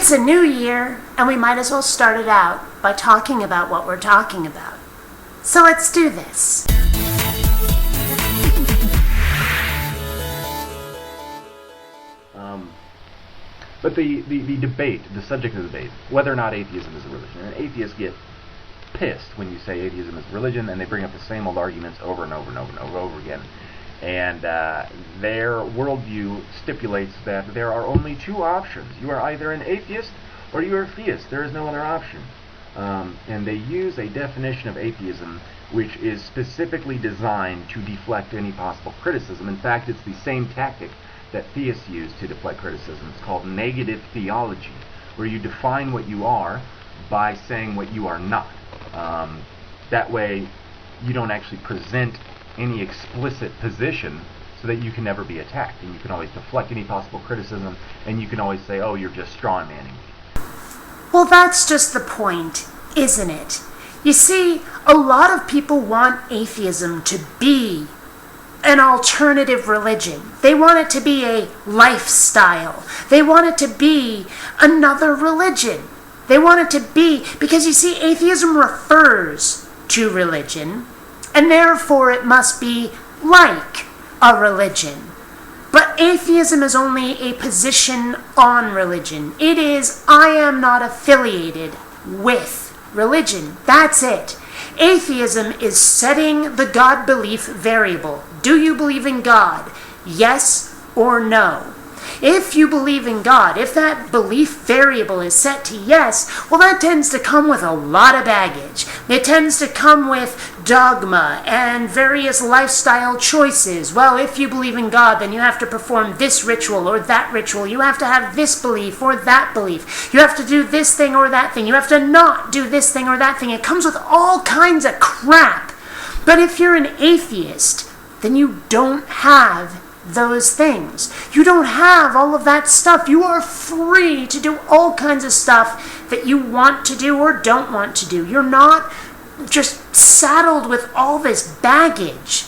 It's a new year, and we might as well start it out by talking about what we're talking about. So let's do this. But the debate, the subject of the debate, whether or not atheism is a religion, and atheists get pissed when you say atheism is religion, and they bring up the same old arguments over and over and over and over again. And their worldview stipulates that there are only two options. You are either an atheist or you are a theist. There is no other option. And they use a definition of atheism which is specifically designed to deflect any possible criticism. In fact, it's the same tactic that theists use to deflect criticism. It's called negative theology, where you define what you are by saying what you are not. That way, you don't actually present any explicit position so that you can never be attacked, and you can always deflect any possible criticism, and you can always say, oh, you're just straw-manning me. Well, that's just the point, isn't it? You see, a lot of people want atheism to be an alternative religion. They want it to be a lifestyle. They want it to be another religion. They want it to be, because you see, atheism refers to religion, and therefore it must be like a religion. But atheism is only a position on religion. It is, I am not affiliated with religion. That's it. Atheism is setting the God belief variable. Do you believe in God? Yes or no? If you believe in God, if that belief variable is set to yes, well, that tends to come with a lot of baggage. It tends to come with dogma and various lifestyle choices. Well, if you believe in God, then you have to perform this ritual or that ritual. You have to have this belief or that belief. You have to do this thing or that thing. You have to not do this thing or that thing. It comes with all kinds of crap. But if you're an atheist, then you don't have those things. You don't have all of that stuff. You are free to do all kinds of stuff that you want to do or don't want to do. You're not just saddled with all this baggage.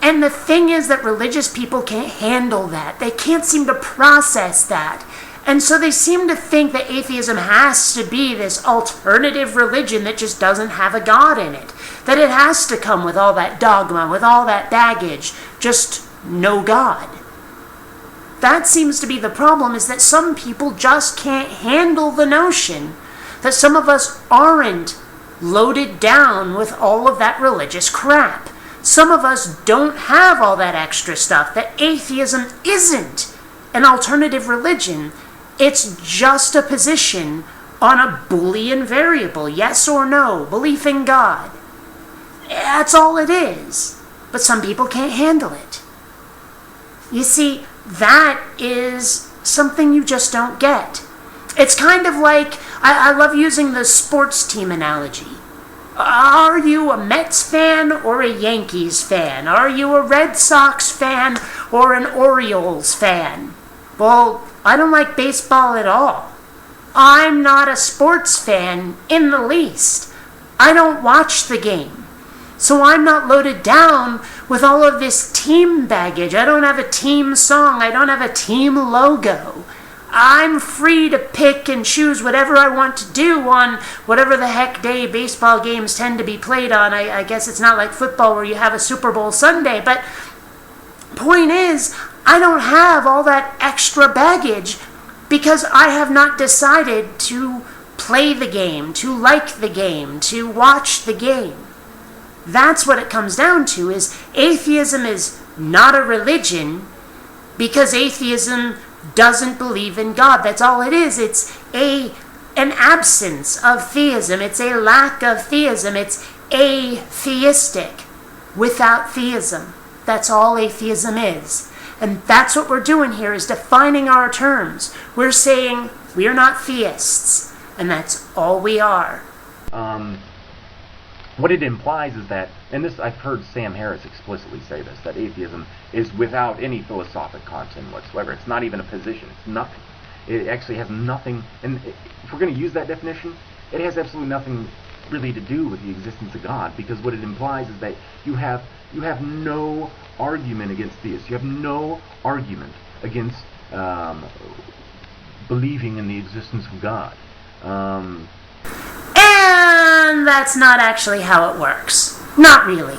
And the thing is that religious people can't handle that. They can't seem to process that. And so they seem to think that atheism has to be this alternative religion that just doesn't have a God in it. That it has to come with all that dogma, with all that baggage. Just no God. That seems to be the problem, is that some people just can't handle the notion that some of us aren't loaded down with all of that religious crap. Some of us don't have all that extra stuff, that atheism isn't an alternative religion. It's just a position on a Boolean variable, yes or no, belief in God. That's all it is. But some people can't handle it. You see, that is something you just don't get. It's kind of like, I love using the sports team analogy. Are you a Mets fan or a Yankees fan? Are you a Red Sox fan or an Orioles fan? Well, I don't like baseball at all. I'm not a sports fan in the least. I don't watch the game. So I'm not loaded down with all of this team baggage. I don't have a team song. I don't have a team logo. I'm free to pick and choose whatever I want to do on whatever the heck day baseball games tend to be played on. I guess it's not like football where you have a Super Bowl Sunday. But point is, I don't have all that extra baggage because I have not decided to play the game, to like the game, to watch the game. That's what it comes down to, is atheism is not a religion because atheism doesn't believe in God. That's all it is. It's an absence of theism. It's a lack of theism. It's atheistic without theism. That's all atheism is. And that's what we're doing here, is defining our terms. We're saying we are not theists, and that's all we are. What it implies is that, and this I've heard Sam Harris explicitly say this, that atheism is without any philosophic content whatsoever. It's not even a position. It's nothing. It actually has nothing, and if we're going to use that definition, it has absolutely nothing really to do with the existence of God, because what it implies is that you have no argument against theists. You have no argument against believing in the existence of God. And that's not actually how it works. Not really.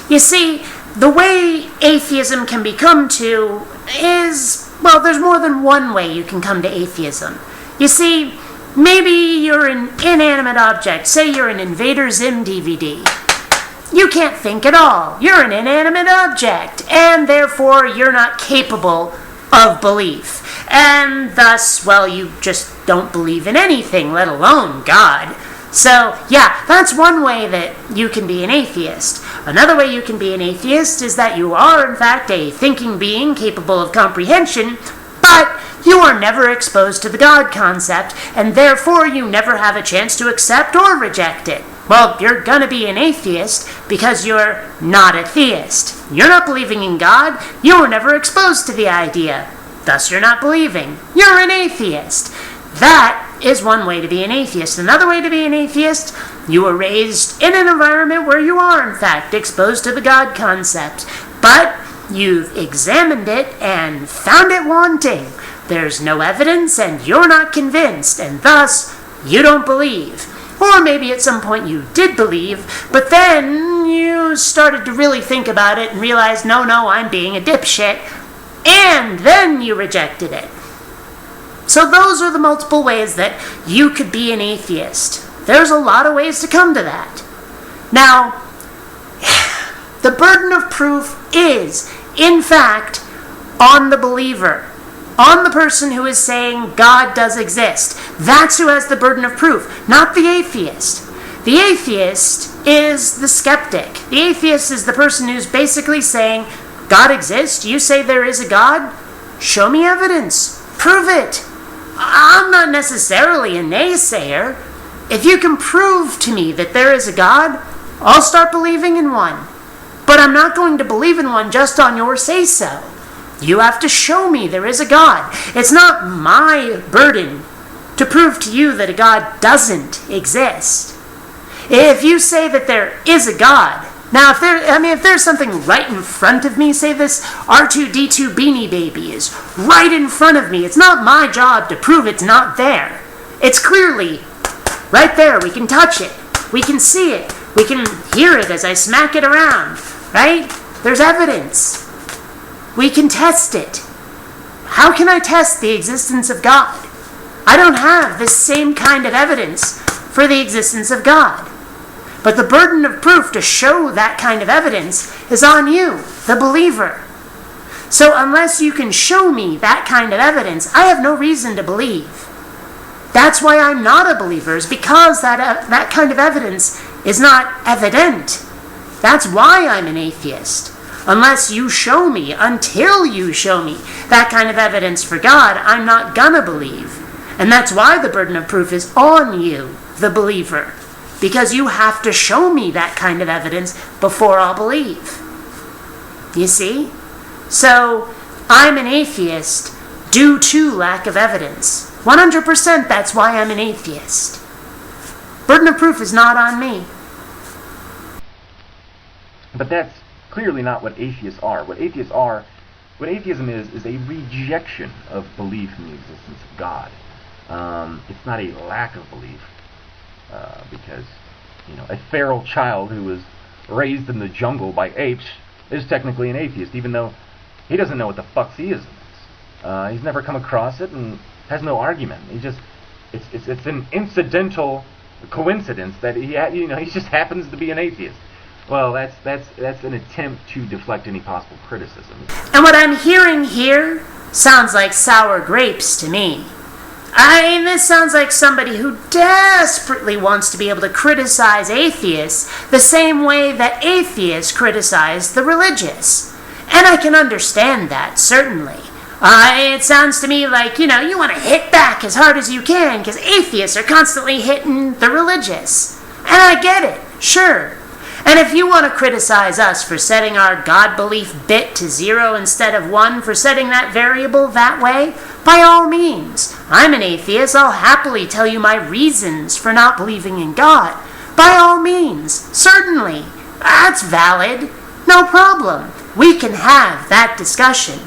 You see, the way atheism can be come to is, well, there's more than one way you can come to atheism. You see, maybe you're an inanimate object. Say you're an Invader Zim DVD. You can't think at all. You're an inanimate object, and therefore you're not capable of belief. And thus, well, you just don't believe in anything, let alone God. So, yeah, that's one way that you can be an atheist. Another way you can be an atheist is that you are, in fact, a thinking being capable of comprehension, but you are never exposed to the God concept, and therefore you never have a chance to accept or reject it. Well, you're gonna be an atheist because you're not a theist. You're not believing in God. You were never exposed to the idea. Thus, you're not believing. You're an atheist. That is one way to be an atheist. Another way to be an atheist, you were raised in an environment where you are, in fact, exposed to the God concept. But you've examined it and found it wanting. There's no evidence and you're not convinced, and thus, you don't believe. Or maybe at some point you did believe, but then you started to really think about it and realized, no, I'm being a dipshit, and then you rejected it. So those are the multiple ways that you could be an atheist. There's a lot of ways to come to that. Now, the burden of proof is, in fact, on the believer. On the person who is saying God does exist. That's who has the burden of proof, not the atheist. The atheist is the skeptic. The atheist is the person who's basically saying, God exists? You say there is a God? Show me evidence. Prove it. I'm not necessarily a naysayer. If you can prove to me that there is a God, I'll start believing in one. But I'm not going to believe in one just on your say-so. You have to show me there is a God. It's not my burden to prove to you that a God doesn't exist. If you say that there is a God, now if there's something right in front of me, say this R2-D2 Beanie Baby is right in front of me, it's not my job to prove it's not there. It's clearly right there. We can touch it. We can see it. We can hear it as I smack it around, right? There's evidence. We can test it. How can I test the existence of God? I don't have this same kind of evidence for the existence of God. But the burden of proof to show that kind of evidence is on you, the believer. So unless you can show me that kind of evidence, I have no reason to believe. That's why I'm not a believer, is because that kind of evidence is not evident. That's why I'm an atheist. Unless you show me, until you show me that kind of evidence for God, I'm not gonna believe. And that's why the burden of proof is on you, the believer. Because you have to show me that kind of evidence before I'll believe. You see? So, I'm an atheist due to lack of evidence. 100% that's why I'm an atheist. Burden of proof is not on me. But that's clearly not what atheists are. What atheism is a rejection of belief in the existence of God. It's not a lack of belief, because, a feral child who was raised in the jungle by apes is technically an atheist, even though he doesn't know what the fuck theism is. He's never come across it and has no argument. It's an incidental coincidence that he just happens to be an atheist. Well, that's an attempt to deflect any possible criticism. And what I'm hearing here sounds like sour grapes to me. This sounds like somebody who desperately wants to be able to criticize atheists the same way that atheists criticize the religious. And I can understand that, certainly. It sounds to me like, you want to hit back as hard as you can because atheists are constantly hitting the religious. And I get it, sure. And if you want to criticize us for setting our God belief bit to 0 instead of 1, for setting that variable that way, by all means. I'm an atheist. I'll happily tell you my reasons for not believing in God. By all means. Certainly. That's valid. No problem. We can have that discussion.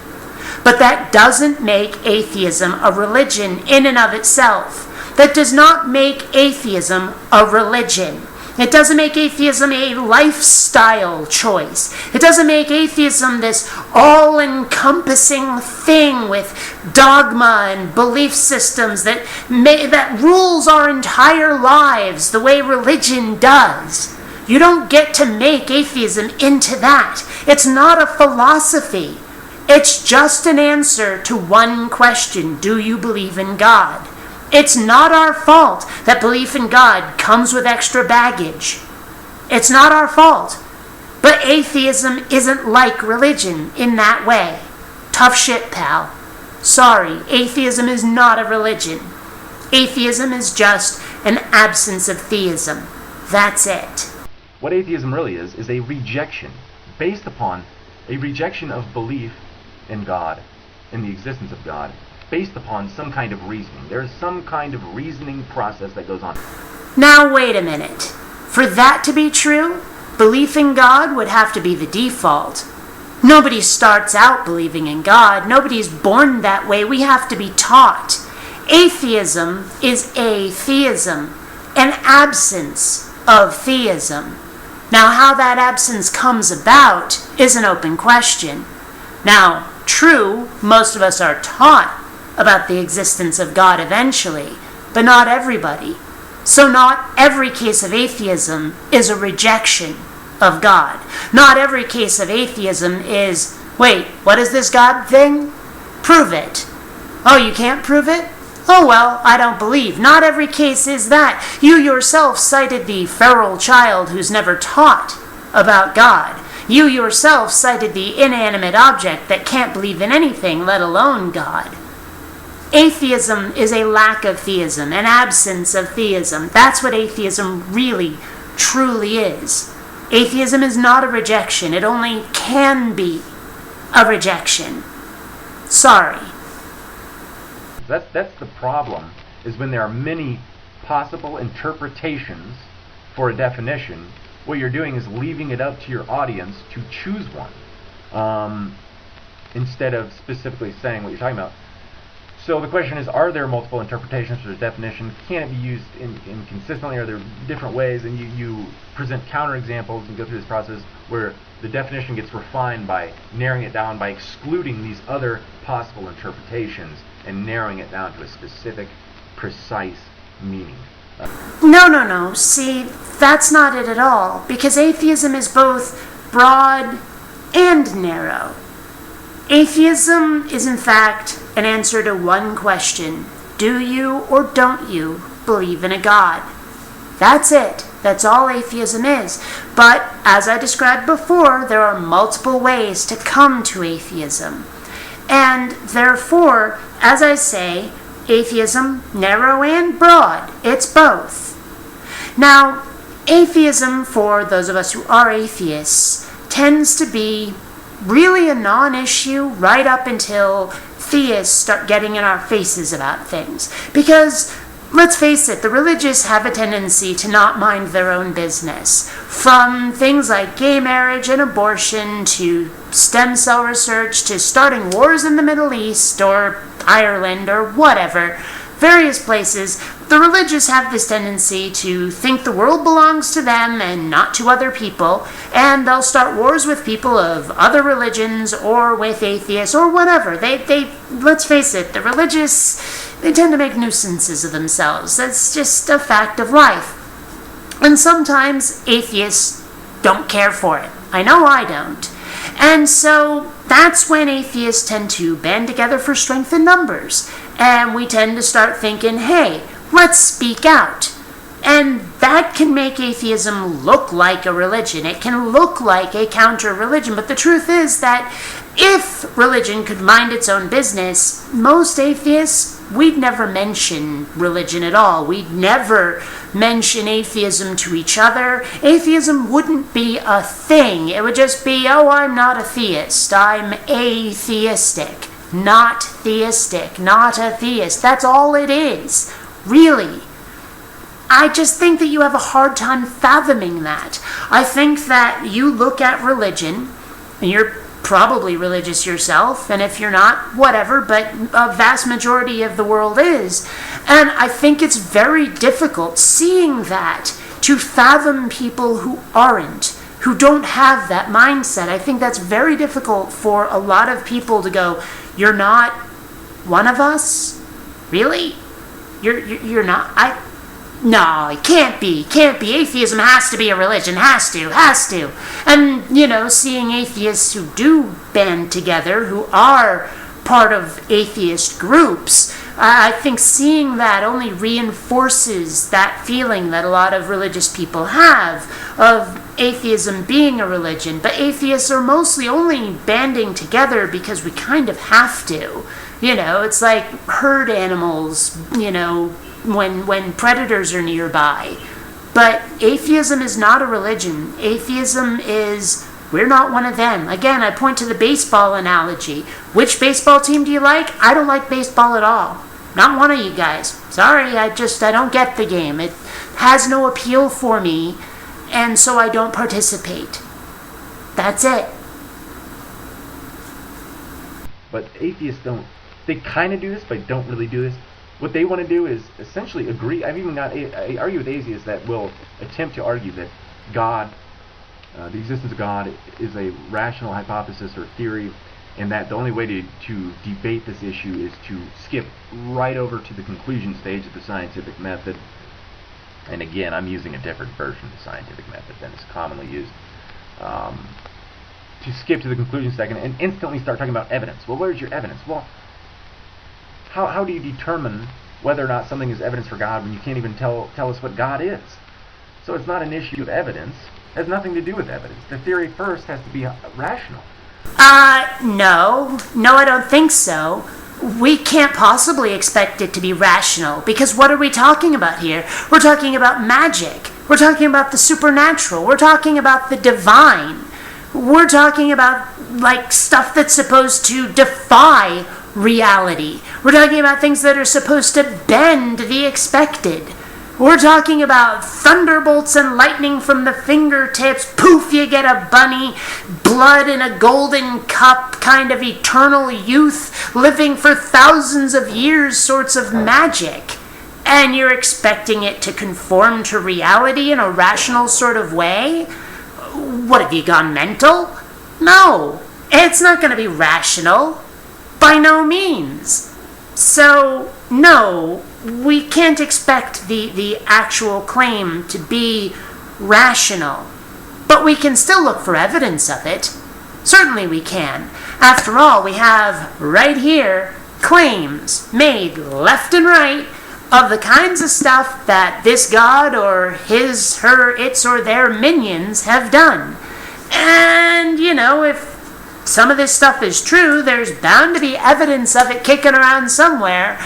But that doesn't make atheism a religion in and of itself. That does not make atheism a religion. It doesn't make atheism a lifestyle choice. It doesn't make atheism this all-encompassing thing with dogma and belief systems that rules our entire lives the way religion does. You don't get to make atheism into that. It's not a philosophy. It's just an answer to one question: do you believe in God? It's not our fault that belief in God comes with extra baggage. It's not our fault. But atheism isn't like religion in that way. Tough shit, pal. Sorry, atheism is not a religion. Atheism is just an absence of theism. That's it. What atheism really is a rejection, based upon a rejection of belief in God, in the existence of God, based upon some kind of reasoning. There's some kind of reasoning process that goes on. Now wait a minute. For that to be true, belief in God would have to be the default. Nobody starts out believing in God. Nobody's born that way. We have to be taught. Atheism is atheism, an absence of theism. Now how that absence comes about is an open question. Now, true, most of us are taught about the existence of God eventually, but not everybody. So not every case of atheism is a rejection of God. Not every case of atheism is, wait, what is this God thing? Prove it. Oh, you can't prove it? Oh well, I don't believe. Not every case is that. You yourself cited the feral child who's never taught about God. You yourself cited the inanimate object that can't believe in anything, let alone God. Atheism is a lack of theism, an absence of theism. That's what atheism really, truly is. Atheism is not a rejection. It only can be a rejection. Sorry. That's the problem, is when there are many possible interpretations for a definition, what you're doing is leaving it up to your audience to choose one, instead of specifically saying what you're talking about. So the question is, are there multiple interpretations for the definition? Can it be used inconsistently? Are there different ways? And you present counterexamples and go through this process where the definition gets refined by narrowing it down, by excluding these other possible interpretations and narrowing it down to a specific, precise meaning. No. See, that's not it at all. Because atheism is both broad and narrow. Atheism is in fact an answer to one question: do you or don't you believe in a God? That's it. That's all atheism is. But as I described before, there are multiple ways to come to atheism. And therefore, as I say, atheism, narrow and broad, it's both. Now, atheism, for those of us who are atheists, tends to be really a non-issue right up until theists start getting in our faces about things. Because, let's face it, the religious have a tendency to not mind their own business. From things like gay marriage and abortion, to stem cell research, to starting wars in the Middle East, or Ireland, or whatever, various places, the religious have this tendency to think the world belongs to them and not to other people, and they'll start wars with people of other religions or with atheists or whatever. They let's face it, the religious, they tend to make nuisances of themselves. That's just a fact of life. And sometimes atheists don't care for it. I know I don't. And so that's when atheists tend to band together for strength in numbers. And we tend to start thinking, hey, let's speak out. And that can make atheism look like a religion. It can look like a counter-religion. But the truth is that if religion could mind its own business, most atheists, we'd never mention religion at all. We'd never mention atheism to each other. Atheism wouldn't be a thing. It would just be, oh, I'm not a theist. I'm atheistic. Not theistic. Not a theist. That's all it is. Really. I just think that you have a hard time fathoming that. I think that you look at religion, and you're probably religious yourself, and if you're not, whatever, but a vast majority of the world is. And I think it's very difficult seeing that to fathom people who aren't, who don't have that mindset. I think that's very difficult for a lot of people to go, you're not one of us? Really? You're not? No, it can't be. Atheism has to be a religion. Has to. And, seeing atheists who do band together, who are part of atheist groups, I think seeing that only reinforces that feeling that a lot of religious people have of atheism being a religion. But atheists are mostly only banding together because we kind of have to. It's like herd animals, when predators are nearby. But atheism is not a religion. Atheism is, we're not one of them. Again, I point to the baseball analogy. Which baseball team do you like? I don't like baseball at all. Not one of you guys. Sorry, I don't get the game. It has no appeal for me, and so I don't participate. That's it. But atheists don't. They kind of do this, but don't really do this. What they want to do is essentially agree. I argue with atheists that will attempt to argue that God, the existence of God, is a rational hypothesis or theory, and that the only way to debate this issue is to skip right over to the conclusion stage of the scientific method. And again, I'm using a different version of the scientific method than is commonly used. To skip to the conclusion second and instantly start talking about evidence. Well, where's your evidence? Well, how do you determine whether or not something is evidence for God when you can't even tell us what God is? So it's not an issue of evidence. It has nothing to do with evidence. The theory first has to be rational. No, I don't think so. We can't possibly expect it to be rational, because what are we talking about here? We're talking about magic. We're talking about the supernatural. We're talking about the divine. We're talking about, stuff that's supposed to defy reality. We're talking about things that are supposed to bend the expected. We're talking about thunderbolts and lightning from the fingertips, poof, you get a bunny, blood in a golden cup, kind of eternal youth, living for thousands of years sorts of magic. And you're expecting it to conform to reality in a rational sort of way? What, have you gone mental? No, it's not going to be rational. By no means. So, no, we can't expect the actual claim to be rational. But we can still look for evidence of it. Certainly we can. After all, we have, right here, claims made left and right of the kinds of stuff that this god or his, her, its, or their minions have done. And, if some of this stuff is true, there's bound to be evidence of it kicking around somewhere,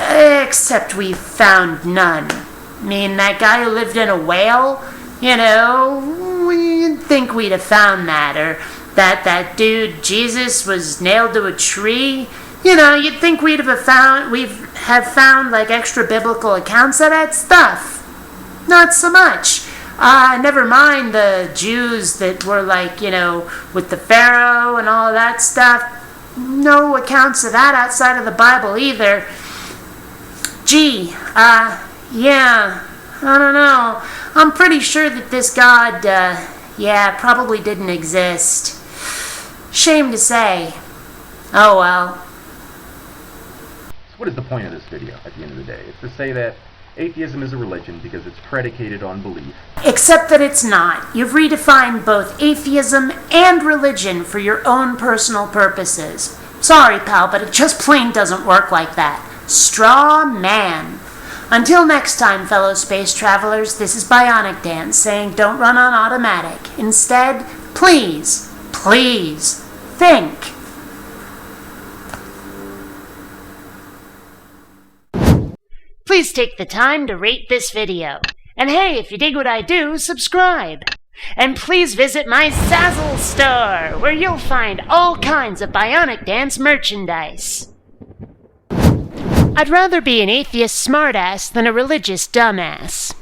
except we've found none. I mean, that guy who lived in a whale, you'd think we'd have found that, or that dude Jesus was nailed to a tree. You'd think we'd have found extra biblical accounts of that stuff. Not so much. Never mind the Jews that were with the Pharaoh and all of that stuff. No accounts of that outside of the Bible either. Gee, yeah, I don't know. I'm pretty sure that this God, probably didn't exist. Shame to say. Oh well. So what is the point of this video at the end of the day? It's to say that atheism is a religion because it's predicated on belief. Except that it's not. You've redefined both atheism and religion for your own personal purposes. Sorry, pal, but it just plain doesn't work like that. Straw man. Until next time, fellow space travelers, this is BionicDance saying don't run on automatic. Instead, please think. Please take the time to rate this video. And hey, if you dig what I do, subscribe. And please visit my Zazzle store, where you'll find all kinds of BionicDance merchandise. I'd rather be an atheist smartass than a religious dumbass.